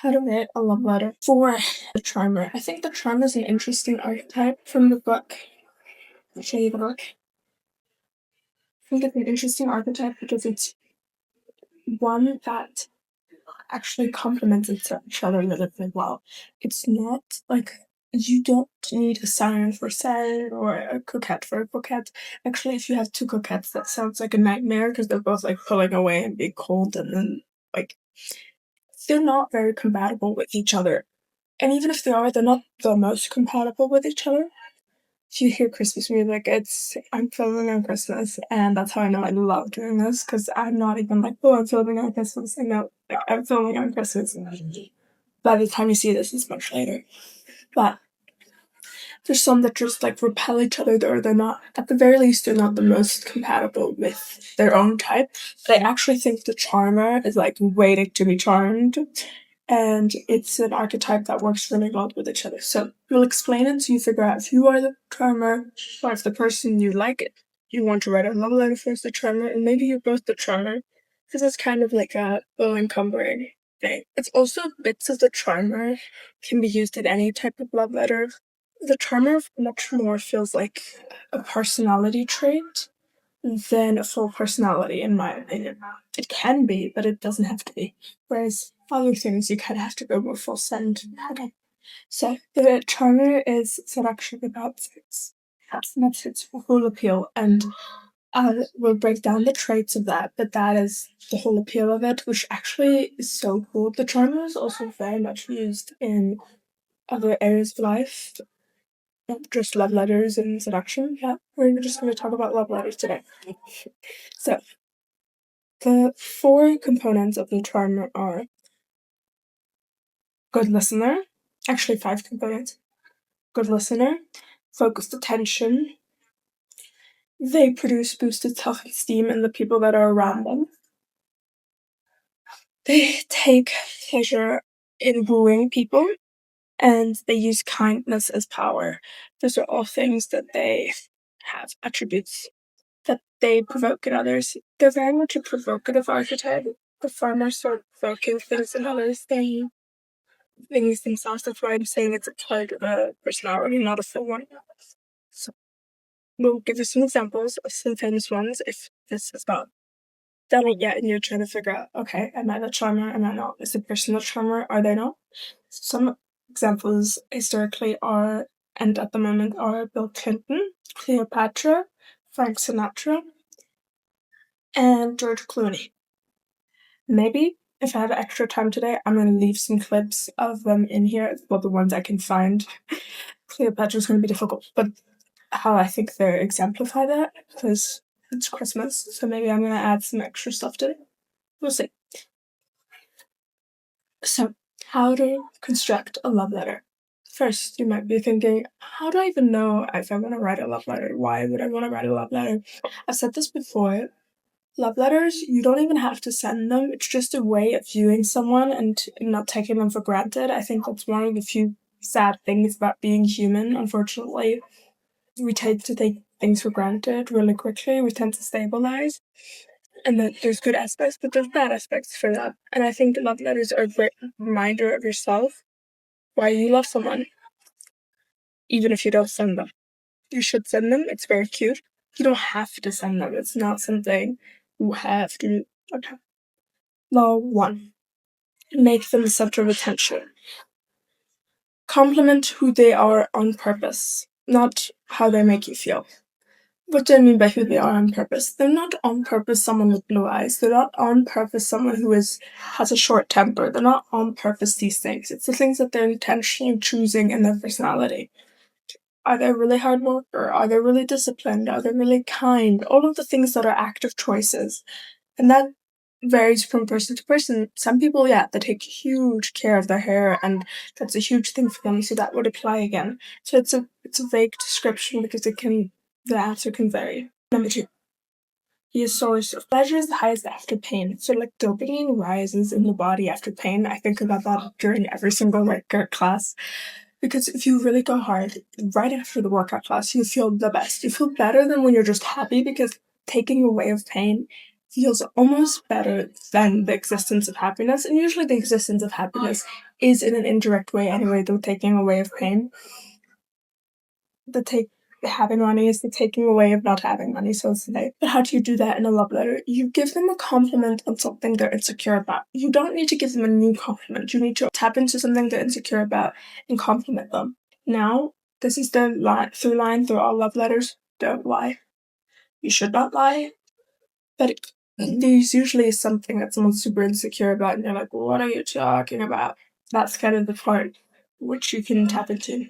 How to write a love letter for the charmer. I think the charmer is an interesting archetype from the book. I'll show you the book. I think it's an interesting archetype because it's one that actually complements each other really well. It's not like you don't need a siren for siren or a coquette for a coquette. Actually, if you have two coquettes, that sounds like a nightmare because they're both like pulling away and being cold, and then like they're not very compatible with each other. And even if they are, they're not the most compatible with each other. If you hear Christmas music, I'm filming on Christmas, and that's how I know I love doing this because I'm not even like, oh, I'm filming on Christmas. I know, like, I'm filming on Christmas. By the time you see this, it's much later. But there's some that just like repel each other, or they're not, at the very least, they're not the most compatible with their own type. But I actually think the charmer is like waiting to be charmed. And it's an archetype that works really well with each other. So we'll explain it so you figure out if you are the charmer or if the person you like it. You want to write a love letter for the charmer, and maybe you're both the charmer. Because it's kind of like a all encumbering thing. It's also bits of the charmer can be used in any type of love letter. The charmer much more feels like a personality trait than a full personality, in my opinion. It can be, but it doesn't have to be. Whereas other things, you kind of have to go more full send. Okay. So the charmer is seduction about sex. That's its whole appeal, and we'll break down the traits of that. But that is the whole appeal of it, which actually is so cool. The charmer is also very much used in other areas of life, not just love letters and seduction. Yeah, we're just going to talk about love letters today. So, the four components of the charmer are good listener, actually five components. Good listener, focused attention, they produce boosted self-esteem in the people that are around them. They take pleasure in wooing people, and they use kindness as power. Those are all things that they have attributes that they provoke in others. They're very much a provocative archetype. The far more sort of provoking things in others than things themselves. That's why I'm saying it's a part of a personality, not a full one. So we'll give you some examples of some famous ones if this is not done it yet and you're trying to figure out, okay, am I the charmer? Am I not? Is the person the charmer? Are they not? Some examples historically are, and at the moment are, Bill Clinton, Cleopatra, Frank Sinatra, and George Clooney. Maybe if I have extra time today, I'm going to leave some clips of them in here, well, the ones I can find. Cleopatra's going to be difficult, but how I think they exemplify that, because it's Christmas, so maybe I'm going to add some extra stuff to it. We'll see. So, how to construct a love letter. First, you might be thinking, how do I even know if I want to write a love letter? Why would I want to write a love letter? I've said this before. Love letters, you don't even have to send them. It's just a way of viewing someone and not taking them for granted. I think that's one of the few sad things about being human, unfortunately. We tend to take things for granted really quickly. We tend to stabilize. And that there's good aspects, but there's bad aspects for that. And I think love letters are a great reminder of yourself, why you love someone, even if you don't send them. You should send them. It's very cute. You don't have to send them. It's not something you have to do. Okay. Law 1. Make them the center of attention. Compliment who they are on purpose, not how they make you feel. What do I mean by who they are on purpose? They're not on purpose someone with blue eyes. They're not on purpose someone who has a short temper. They're not on purpose these things. It's the things that they're intentionally choosing in their personality. Are they really hard worker? Are they really disciplined? Are they really kind? All of the things that are active choices. And that varies from person to person. Some people, yeah, they take huge care of their hair, and that's a huge thing for them, so that would apply again. So it's a vague description because the answer can vary. Number 2. Be a source of pleasure is the highest after pain. So like dopamine rises in the body after pain. I think about that during every single workout class. Because if you really go hard, right after the workout class, you feel the best. You feel better than when you're just happy, because taking away of pain feels almost better than the existence of happiness. And usually the existence of happiness is in an indirect way anyway, the taking away of pain. Having money is the taking away of not having money, so to say. But how do you do that in a love letter? You give them a compliment on something they're insecure about. You don't need to give them a new compliment. You need to tap into something they're insecure about and compliment them. Now, this is the through line through all love letters. Don't lie. You should not lie. But there's usually something that someone's super insecure about, and you're like, what are you talking about? That's kind of the part which you can tap into.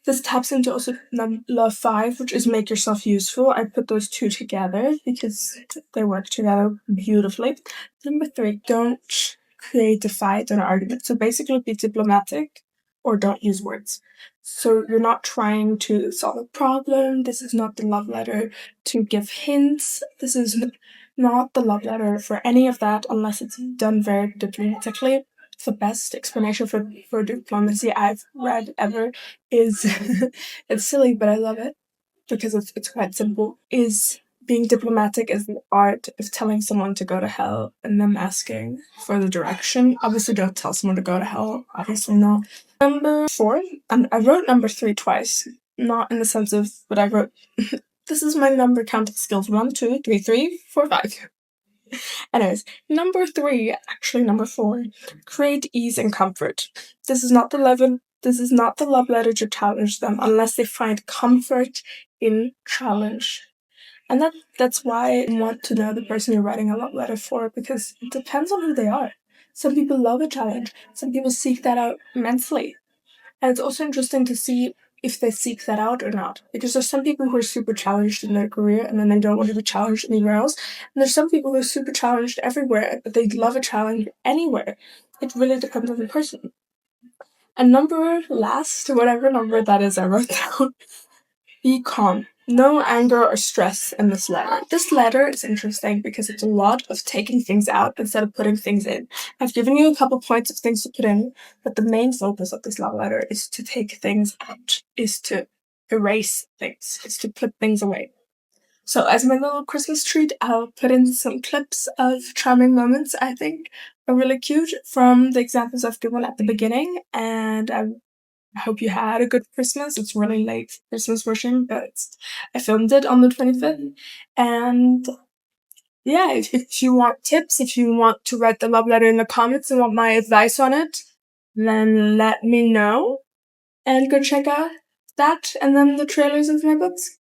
This taps into also love 5, which is make yourself useful. I put those two together because they work together beautifully. Number 3, don't create a fight or an argument. So basically be diplomatic or don't use words. So you're not trying to solve a problem. This is not the love letter to give hints. This is not the love letter for any of that unless it's done very diplomatically. The best explanation for diplomacy I've read ever is it's silly, but I love it because it's quite simple. Is being diplomatic is the art of telling someone to go to hell and them asking for the direction. Obviously, don't tell someone to go to hell. Obviously not. Number 4, and I wrote number 3 twice, not in the sense of what I wrote. This is my number counting skills: 1, 2, 3, 3, 4, 5. Anyways, number 4, create ease and comfort. This is not the love letter to challenge them unless they find comfort in challenge. And that's why I want to know the person you're writing a love letter for, because it depends on who they are. Some people love a challenge. Some people seek that out immensely. And it's also interesting to see if they seek that out or not. Because there's some people who are super challenged in their career and then they don't want to be challenged anywhere else. And there's some people who are super challenged everywhere, but they love a challenge anywhere. It really depends on the person. And whatever number that is I wrote down, be calm. No anger or stress in this letter. This letter is interesting because it's a lot of taking things out instead of putting things in. I've given you a couple points of things to put in, but the main focus of this love letter is to take things out, is to erase things, is to put things away. So as my little Christmas treat, I'll put in some clips of charming moments I think are really cute from the examples I've given at the beginning, and I hope you had a good Christmas. It's really late Christmas version, but I filmed it on the 25th. And yeah, if you want tips, if you want to write the love letter in the comments and want my advice on it, then let me know. And go check out that and then the trailers of my books.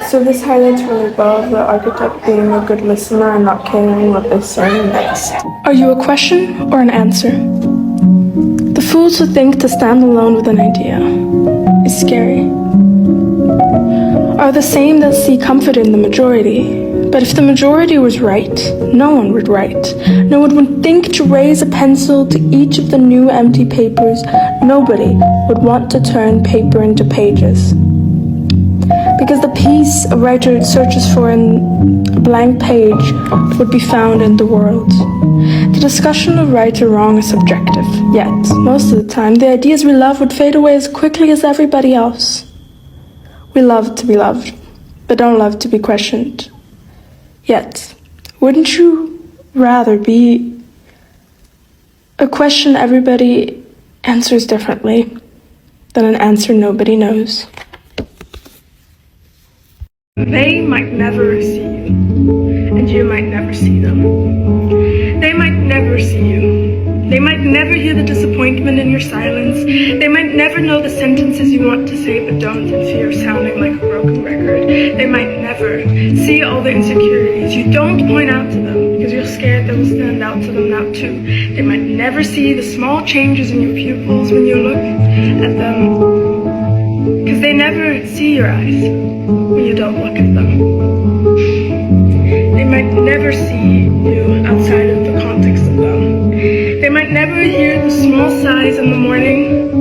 So this highlights really well the archetype being a good listener and not caring what they say next. Are you a question or an answer? The fools who think to stand alone with an idea is scary are the same that see comfort in the majority. But if the majority was right, no one would write. No one would think to raise a pencil to each of the new empty papers. Nobody would want to turn paper into pages. Because the peace a writer searches for in a blank page would be found in the world. The discussion of right or wrong is subjective, yet, most of the time, the ideas we love would fade away as quickly as everybody else. We love to be loved, but don't love to be questioned. Yet, wouldn't you rather be a question everybody answers differently than an answer nobody knows? They might never see you, and you might never see them. They might never see you. They might never hear the disappointment in your silence. They might never know the sentences you want to say but don't in fear of sounding like a broken record. They might never see all the insecurities you don't point out to them because you're scared they will stand out to them now too. They might never see the small changes in your pupils when you look at them because they never see your eyes when you don't look at them. They might never see you outside of the context of them. They might never hear the small sighs in the morning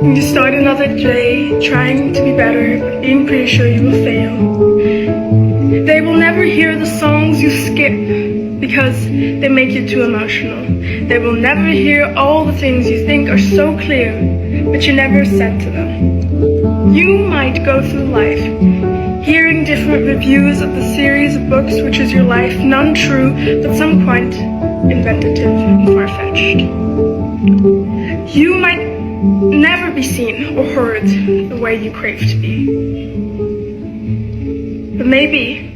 when you start another day trying to be better, but being pretty sure you will fail. They will never hear the songs you skip because they make you too emotional. They will never hear all the things you think are so clear, but you never said to them. You might go through life hearing hearing different reviews of the series of books which is your life, none true, but some quite inventive and far-fetched. You might never be seen or heard the way you crave to be. But maybe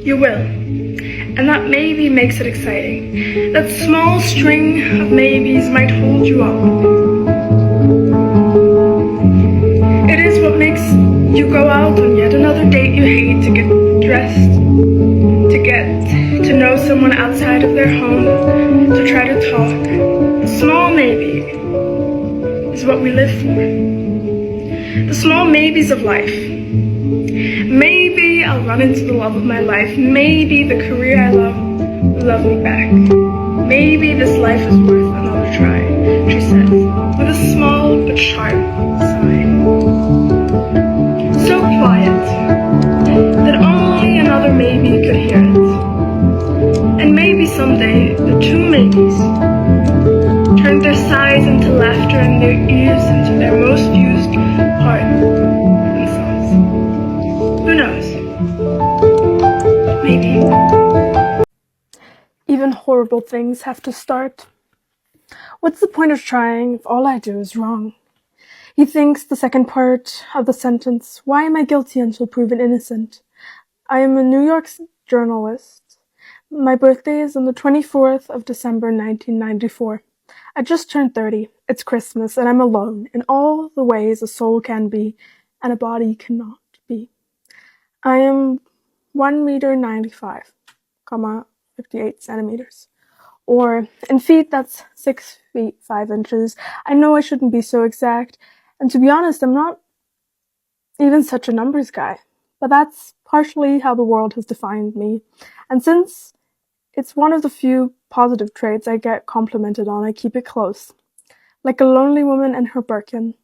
you will. And that maybe makes it exciting. That small string of maybes might hold you up. It is what makes you go out on yet another date you hate, to get dressed, to get to know someone outside of their home, to try to talk. A small maybe is what we live for. The small maybes of life. Maybe I'll run into the love of my life. Maybe the career I love will love me back. Maybe this life is worth another try, she says, with a small but sharp sigh. So quiet that only another maybe could hear it. And maybe someday the two maybes turned their sighs into laughter and their ears into their most used part themselves. Who knows? Maybe. Even horrible things have to start. What's the point of trying if all I do is wrong? He thinks the second part of the sentence, why am I guilty until proven innocent? I am a New York journalist. My birthday is on the 24th of December 1994. I just turned 30. It's Christmas and I'm alone in all the ways a soul can be and a body cannot be. I am 1 meter 95, 58 centimeters. Or in feet, that's 6 feet 5 inches. I know I shouldn't be so exact. And to be honest, I'm not even such a numbers guy. But that's partially how the world has defined me. And since it's one of the few positive traits I get complimented on, I keep it close. Like a lonely woman and her Birkin.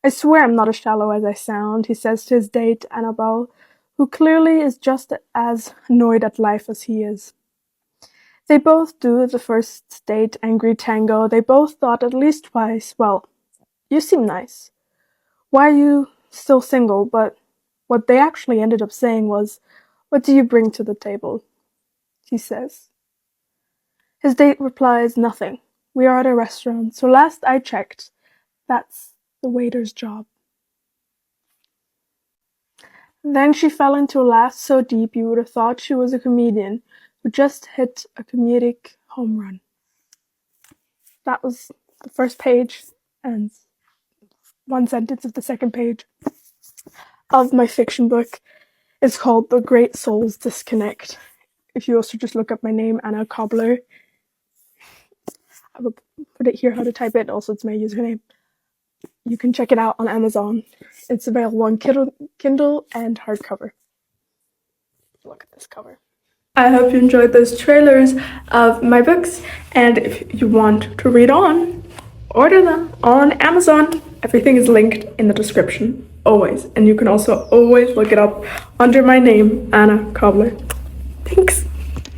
I swear I'm not as shallow as I sound, he says to his date, Annabelle, who clearly is just as annoyed at life as he is. They both do the first date angry tango. They both thought at least twice, well, you seem nice. Why are you still single? But what they actually ended up saying was, what do you bring to the table? He says. His date replies, nothing. We are at a restaurant, so last I checked, that's the waiter's job. Then she fell into a laugh so deep you would have thought she was a comedian who just hit a comedic home run. That was the first page and one sentence of the second page of my fiction book. It's called The Great Souls Disconnect. If you also just look up my name, Anna Cobbler, I will put it here how to type it. Also, it's my username. You can check it out on Amazon. It's available on Kindle and hardcover. Look at this cover. I hope you enjoyed those trailers of my books, and if you want to read on, order them on Amazon. Everything is linked in the description, always. And you can also always look it up under my name, Anna Cobbler.